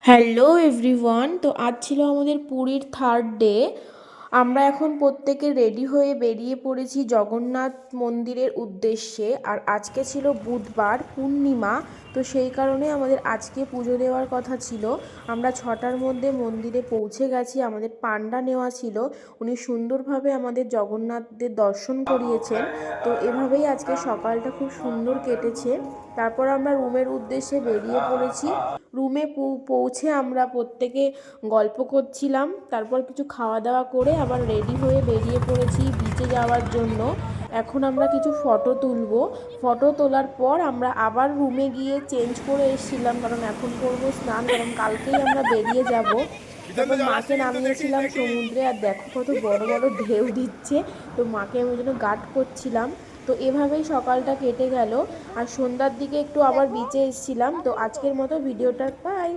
Hello everyone, তো আজ ছিল আমাদের পুরীর থার্ড ডে। আমরা এখন প্রত্যেকে রেডি হয়ে বেরিয়ে পড়েছি জগন্নাথ মন্দিরের উদ্দেশ্যে। আর আজকে ছিল বুধবার পূর্ণিমা, তো সেই কারণে আমাদের আজকে পুজো দেওয়ার কথা ছিল। আমরা 6টার মধ্যে মন্দিরে পৌঁছে গেছি। আমাদের পান্ডা নেওয়া ছিল, উনি সুন্দরভাবে আমাদের জগন্নাথদের দর্শন করিয়েছেন। তো এভাবেই আজকে সকালটা খুব সুন্দর কেটেছে। তারপর আমরা রুমের উদ্দেশ্যে বেরিয়ে পড়েছি। রুমে পৌঁছে আমরা প্রত্যেকে গল্প করছিলাম। তারপর কিছু খাওয়া দাওয়া করে আবার রেডি হয়ে বেরিয়ে পড়েছি বিচে যাওয়ার জন্য। এখন আমরা কিছু ফটো তুলব। ফটো তোলার পর আমরা আবার রুমে গিয়ে চেঞ্জ করে এসেছিলাম, কারণ এখন করবো স্নান, কারণ কালকেই আমরা বেরিয়ে যাব। তারপর মাকে নামিয়েছিলাম সমুদ্রে, আর দেখো কত বড় বড় ঢেউ দিচ্ছে। তো মাকে আমি ওই জন্য গার্ড করছিলাম। তো এভাবেই সকালটা কেটে গেল। আর সন্ধ্যার দিকে একটু আবার বিচে এসেছিলাম। তো আজকের মতো ভিডিওটা বাই।